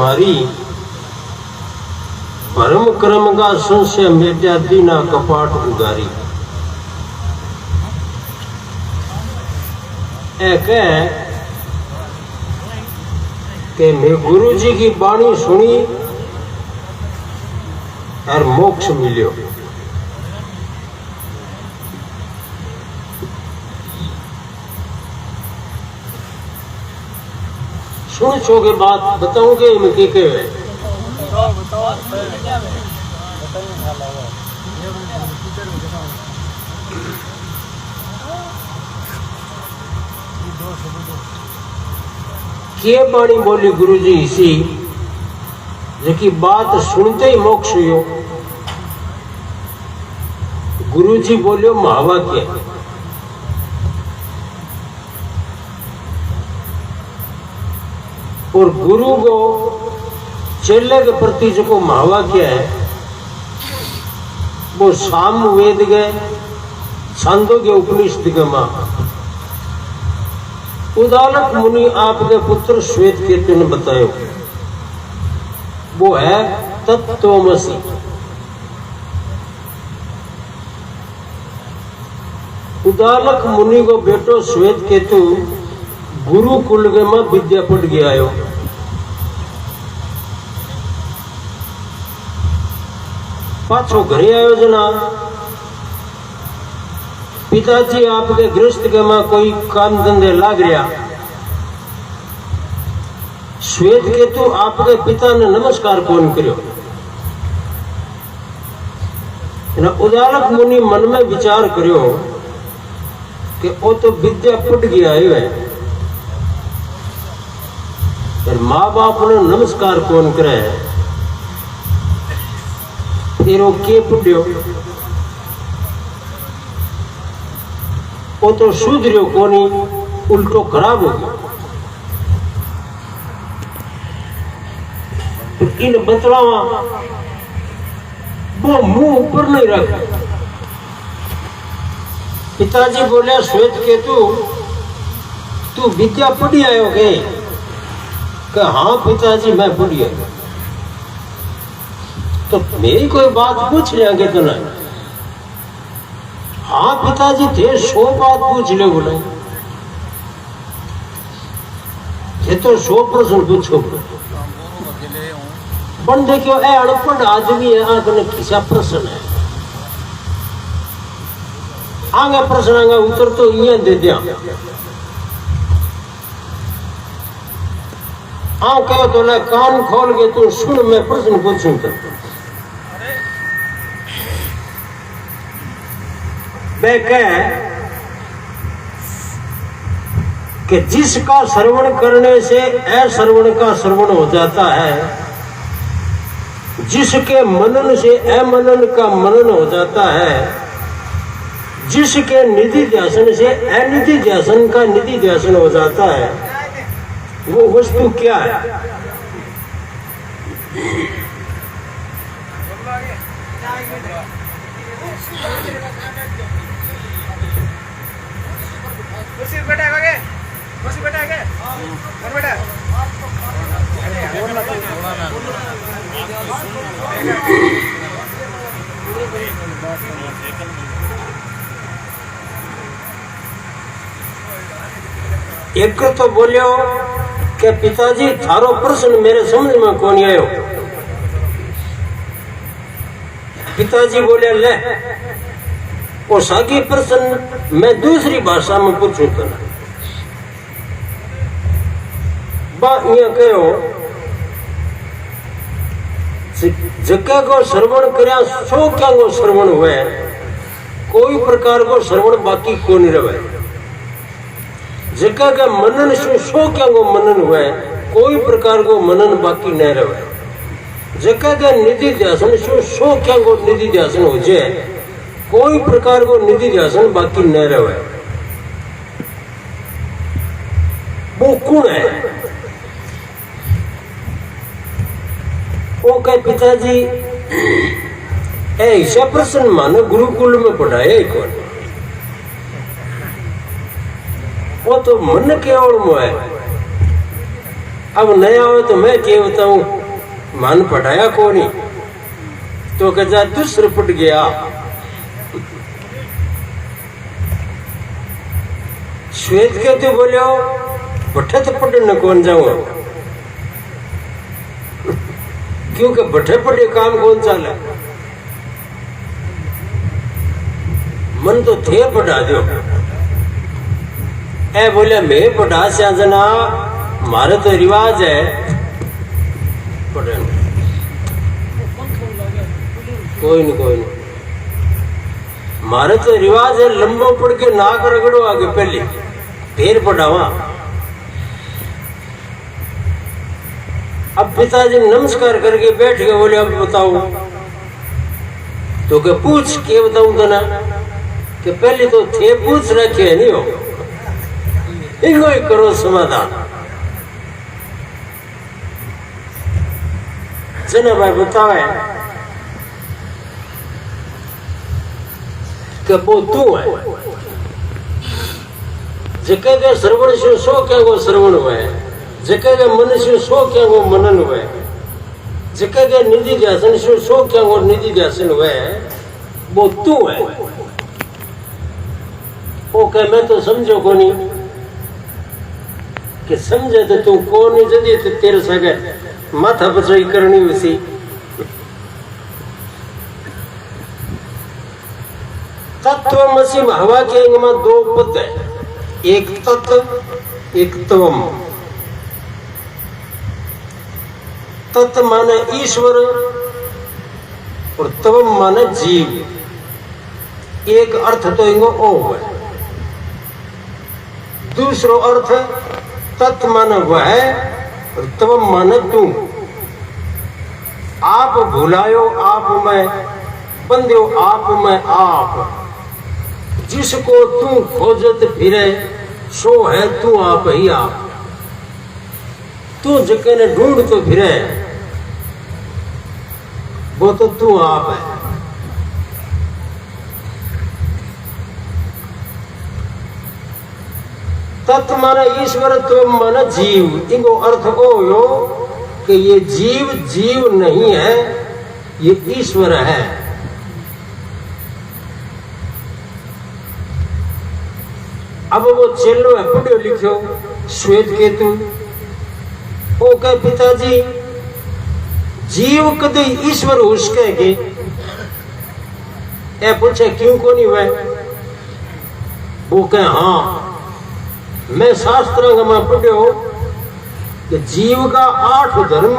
तुम्हारी, परम क्रम का संशय मेट्या दीना कपाट उगारी। एक कि मैं गुरु जी की बाणी सुनी और मोक्ष मिलियो। सुन छो के बात बताऊंगे मैं के बाणी बोली गुरु जी इसी जेकी बात सुनते ही मोक्ष हुयो। गुरु जी बोलियो महावाक्य, और गुरु को चेले के प्रति जो महावाक्य है वो साम वेद के छांदोग्य उपनिषद के मां उदालक मुनि आपके पुत्र श्वेत केतु ने बतायो, वो है तत्त्वमसि। उदालक मुनि को बेटो श्वेत केतु गुरुकुल के मां विद्या पढ़ गया आयो। पाछो घरे आयो जना, पिताजी आपके गृहस्थ के मां कोई काम धंधे लाग रहा। श्वेत केतु आपके पिता ने नमस्कार कौन करियो। उदालक मुनि मन में विचार करियो कि वो तो विद्या पढ़ गया है, माँ बाप ने नमस्कार कौन करे, फिर वो के पढ़ियो, वो तो सुधरियो कोनी, उल्टो खराब हो गया। इन बतलावा वो मुंह ऊपर नहीं रख। पिताजी बोले श्वेत केतु तू विद्या पढ़ी आयो के? हाँ पिताजी मैं पढ़ी आयो। तो मेरी कोई बात पूछ लिया के तो नहीं? हाँ पिताजी थे 100 बात पूछ ले बोले, ये तो 100 प्रश्न पूछो। पण देखियो ए अनपढ़ आदमी है, आंख ने किसा प्रश्न है, आगे प्रश्न आगे उत्तर तो ये दे दिया। हाँ कहो तो ले कान खोल के तू सुन, मैं प्रश्न पूछूं तो मैं कह कि जिसका श्रवण करने से अश्रवण का श्रवण हो जाता है, जिसके मनन से अमनन का मनन हो जाता है, जिसके निधि ध्यासन से अनिधि ध्यासन का निधि ध्यासन हो जाता है, वो वस्तु क्या है? एक तो बोलियो कि पिताजी थारो प्रश्न मेरे समझ में कौन आयो। पिताजी बोले ले वो सागी प्रश्न मैं दूसरी भाषा में पूछूं तो कहो जगह को श्रवण करया सो क्या को श्रवण हुए, कोई प्रकार को श्रवण बाकी को नहीं रहे। जगह का मनन सो क्या को मनन हुए, कोई प्रकार को मनन बाकी नहीं रहे। जगह का निधि ध्यासन सो क्या को निधि ध्यासन हो जाए, कोई प्रकार को निधि ध्यासन बाकी नहीं रहे। वो कौन है? वो कहे पिताजी ऐसा प्रश्न मानो गुरुकुल में पढ़ाया कौन? वो तो मन के ओर में है, अब नया हो तो मैं क्या बताऊं, मन पढ़ाया को नहीं तो कजा दूसरे पट गया। श्वेत के तो बोले बठे तो पढ़ने कौन जाऊं, क्योंकि बठे पढ़े काम कौन चाले, मन तो थे पढ़ा दो। ए बोले मैं पढ़ा से जना, मारे तो रिवाज है पढ़ने। कोई नहीं मारे तो रिवाज है, लंबो पढ़ के नाक रगड़ो आगे पहले फिर पढ़ावा। अब पिताजी नमस्कार करके बैठ गए, बोले अब बताओ तो क्या पूछ के बताऊं तो ना, कि पहले तो थे पूछ रखे नहीं हो, इनको ही करो समाधान। जना भाई बतावे कि वो तू है, जके के श्रवण से सो क्या वो श्रवण हुए, जके के मन से सो क्या वो मनन हुए, जके के निधि ध्यान से सो क्या वो निधि ध्यान हुए, वो तू है। वो कह मैं तो समझो को नहीं, कि समझे तो तू को नहीं जदी तो तेरे सगे माथा पचाई करनी उसी। तत्वमसि हवा के अंग में दो पद है, एक तत्व एक त्वम। तत्व माने ईश्वर और त्वम माने जीव। एक अर्थ तो इनको ओ है, दूसरो अर्थ तत्व माने वह और त्वम माने तू। आप भुलायो आप में, बंध्यो आप में आप, जिसको तू खोजत फिरे सो है तू आप ही आप। तू जके ने ढूंढ तो फिरे वो तो तू आप है। तत्व माना ईश्वर, त्वम माना जीव। इनको अर्थ हो यो कि ये जीव जीव नहीं है, ये ईश्वर है। अब वो चेलो है पढ़ो लिखो श्वेत केतु, वो कहे पिताजी जीव कदे ईश्वर हो सके, ए पूछे क्यों को नहीं हुए, वो कहे हाँ मैं शास्त्र में पढ़ो कि जीव का 8 धर्म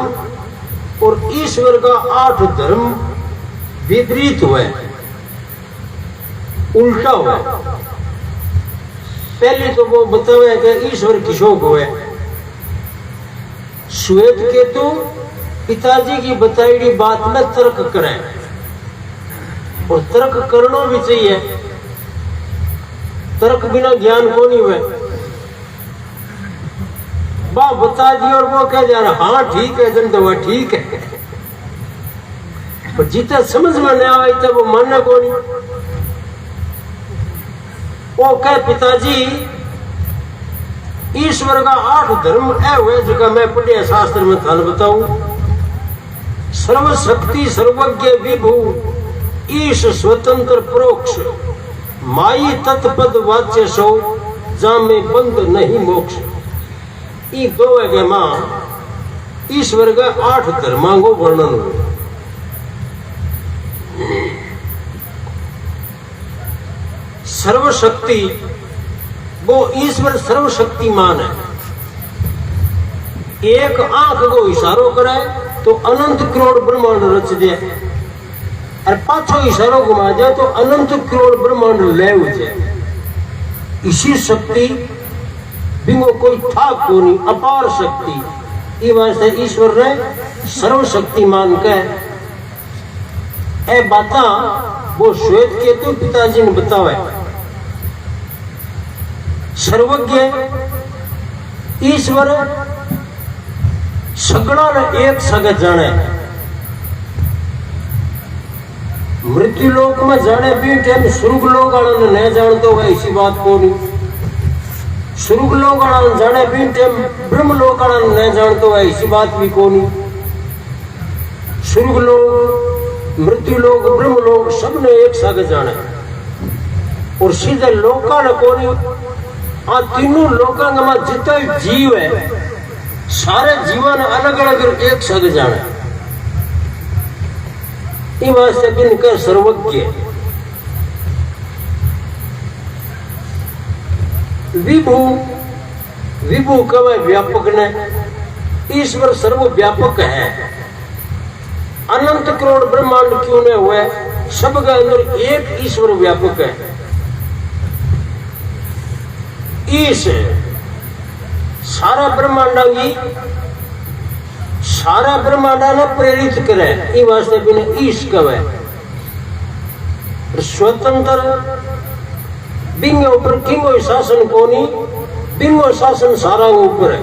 और ईश्वर का 8 धर्म विपरीत हुए, उल्टा हुआ। पहले तो वो बतावे कि ईश्वर किशोक हुए। श्वेत केतु पिताजी की बताई बात में तर्क करे, और तर्क करना भी चाहिए, तर्क बिना ज्ञान को नहीं हुए। बा बता दी और वो कह जा रहा हाँ ठीक है, जन तो वह ठीक है, पर जितना समझ में नहीं आए तब वो मानना को नहीं। वो कह पिताजी ईश्वर का 8 धर्म ऐ हुए जो मैं पढ़िया शास्त्र में थान बताऊं। सर्वशक्ति सर्वज्ञ विभु ईश स्वतंत्र प्रोक्ष, माई तत्पद वाच्य सो जामे बंद नहीं मोक्ष। ये दो है मां ईश्वर का 8 धर्मांगो वर्णन हुए। सर्वशक्ति वो ईश्वर सर्वशक्तिमान है। एक आंख को इशारो करे तो अनंत करोड़ ब्रह्मांड रच दे, और पाछो इशारो घुमा जाए तो अनंत करोड़ ब्रह्मांड ले उठे। इसी शक्ति बिंगो कोई था को नहीं, अपार शक्ति। ये वास्ते ईश्वर ने सर्वशक्तिमान कह ए बाता वो श्वेत केतु पिताजी ने बतावे। सर्वज्ञ ईश्वर सगड़ा ने एक सगे जाने, मृत्यु लोक में जाने भी टाइम स्वर्ग लोक वाले ने नहीं जानते हुए, ऐसी बात को नहीं। स्वर्ग लोक वाला जाने भी टाइम ब्रह्म लोक वाला नहीं जानते है, इसी बात भी कोनी। स्वर्ग लोक, मृत्यु लोक, ब्रह्म लोक सबने एक साथ जाने और सीधे लोका न कोनी। आ तीनों लोका में जितना जीव है सारे जीवन अलग अलग एक साथ जाने। इन वास्ते बिन कर सर्वज्ञ विभु, विभु कवे व्यापक ने, ईश्वर सर्वव्यापक है। अनंत करोड़ ब्रह्मांड क्यों ने हुए, सबके अंदर एक ईश्वर व्यापक है। ईश सारा ब्रह्मांडांगी सारा ब्रह्मांडा ने प्रेरित करे, ई वास्ते बिन ईश कवे। स्वतंत्र बिंग ऊपर किंगो शासन कोनी, बिंगो शासन सारा ऊपर है।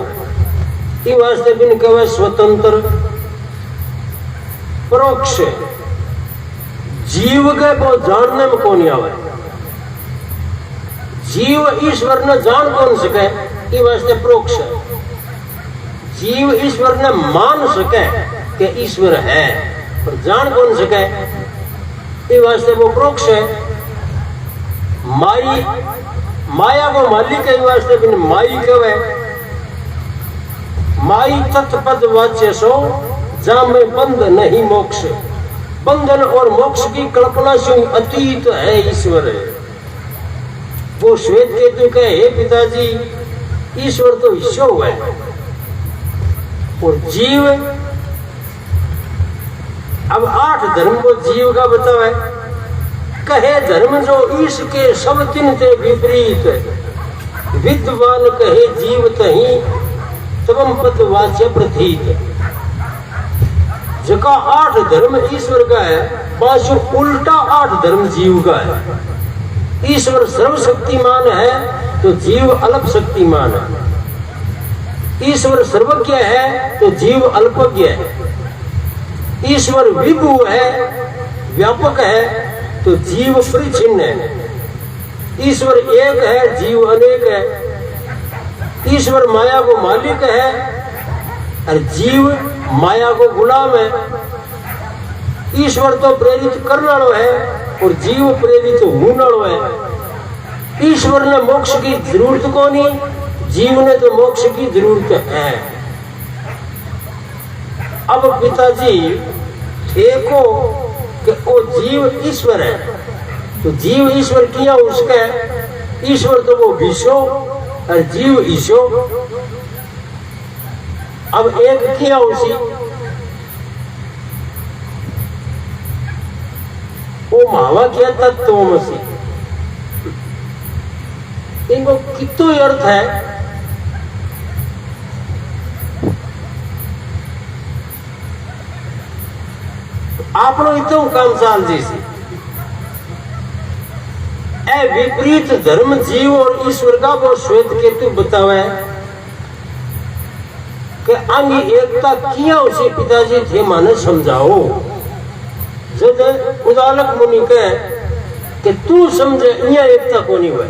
ई वास्ते बिन कवे स्वतंत्र। परोक्ष जीव के वो जानने में कौन आवे, जीव ईश्वर ने जान कौन सके, ई वास्ते परोक्ष है। जीव ईश्वर ने मान सके कि ईश्वर है, पर जान कौन सके, ई वास्ते वो परोक्ष है। माई माया को मालिक है, वास्ते बिन माई कवे। माई तत्पद वाच्य सो जहां में बंध नहीं मोक्ष, बंधन और मोक्ष की कल्पना से अतीत है ईश्वर। वो श्वेत केतु कहे, हे पिताजी ईश्वर तो ईश्वर है और जीव। अब 8 धर्म को जीव का बतावे, कहे धर्म जो ईश के सब तीन ते विपरीत, विद्वान कहे जीव तही तवम पद वाच्य प्रतीत। जका 8 धर्म ईश्वर का है, पांच उल्टा 8 धर्म जीव का है। ईश्वर सर्वशक्तिमान है तो जीव अल्प शक्तिमान है। ईश्वर सर्वज्ञ है तो जीव अल्पज्ञ है। ईश्वर विभु है, व्यापक है तो जीव परिच्छिन्न है। ईश्वर एक है, जीव अनेक है। ईश्वर माया को मालिक है और जीव माया को गुलाम है। ईश्वर तो प्रेरित करने वाला है और जीव प्रेरित होने वाला है। ईश्वर ने मोक्ष की जरूरत को नहीं, जीव ने तो मोक्ष की जरूरत है। अब पिताजी देखो कि वो जीव ईश्वर है, तो जीव ईश्वर किया उसका, ईश्वर तो वो विश्व और जीव ईश्वर। अब एक किया उसी, वो मावा किया तत्वमसि। इनको कितो अर्थ है, आपनो इतो काम चाल जैसी ए विपरीत धर्म जीव और ईश्वर का वो श्वेत केतु बतावे कि अंगी एकता किया उसे पिताजी थे माने समझाओ। जब उदालक मुनि कहे कि तू समझे यहाँ एकता को नहीं हुआ,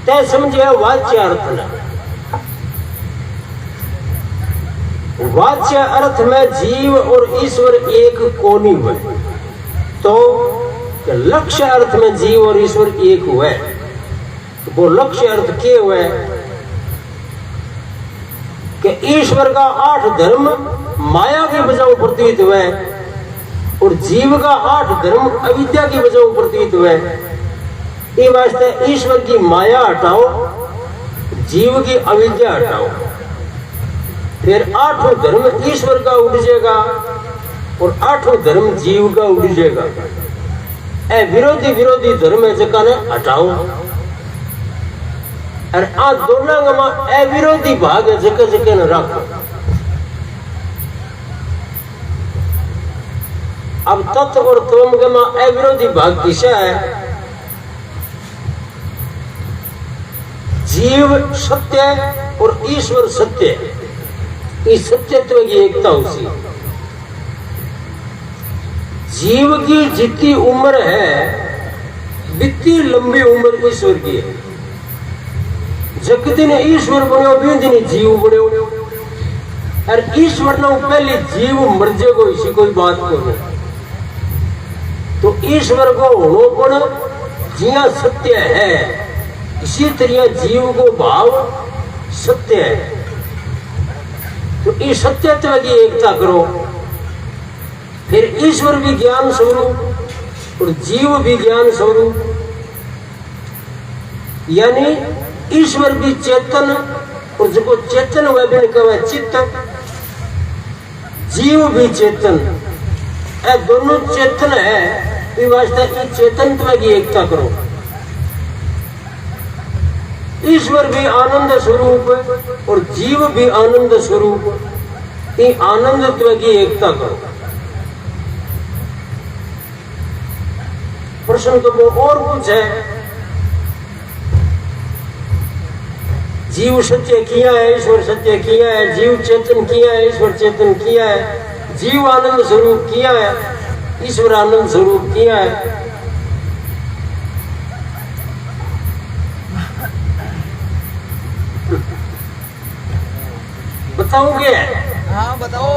तय समझे वाच्य अर्थ न। वाच्य अर्थ में जीव और ईश्वर एक को नहीं हुए, तो लक्ष्य अर्थ में जीव और ईश्वर एक हुए। वो लक्ष्य अर्थ क्या हुए कि ईश्वर का 8 धर्म माया की वजह प्रतीत हुए और जीव का 8 धर्म अविद्या की वजह प्रतीत हुए। इस वास्ते ईश्वर की माया हटाओ, जीव की अविद्या हटाओ, फिर 8 धर्म ईश्वर का उड़ जाएगा और 8 धर्म जीव का उड़ जाएगा। ए विरोधी विरोधी धर्म है जका ने हटाओ और आ दोनों में अविरोधी भाग है जगह जगह न रखो। अब तत्व और त्वम के में अविरोधी भाग किसा है? जीव सत्य और ईश्वर सत्य, इस सत्यत्व की एकता उसी। जीव की जितनी उम्र है बितनी लंबी उम्र ईश्वर की है। जक दिन ईश्वर बनो बी दिन जीव बनो और ईश्वर ने पहले जीव मर जाएगो इसी कोई बात को नहीं। तो ईश्वर को होनो पण जिया सत्य है इसी तरह जीव को भाव सत्य है। तो इस सत्यत्व की एकता करो, फिर ईश्वर भी ज्ञान स्वरूप और जीव भी ज्ञान स्वरूप, यानी ईश्वर भी चेतन और जो चेतन हुआ भी कहे चित्त, जीव भी चेतन, ये दोनों चेतन है। इस वास्ते इस चेतनत्व की एकता करो। ईश्वर भी आनंद स्वरूप और जीव भी आनंद स्वरूप, ये आनंदत्व की एकता करो। प्रश्न तो वो और कुछ है, जीव सत्य किया है, ईश्वर सत्य किया है, जीव चेतन किया है, ईश्वर चेतन किया है, जीव आनंद स्वरूप किया है, ईश्वर आनंद स्वरूप किया है। बताओगे? हाँ बताओ।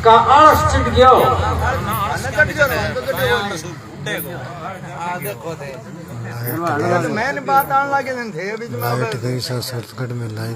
का आस चढ़ गया हो? मैंने बात आने लगे थे अभी लाइट गई सर्किट में लाइट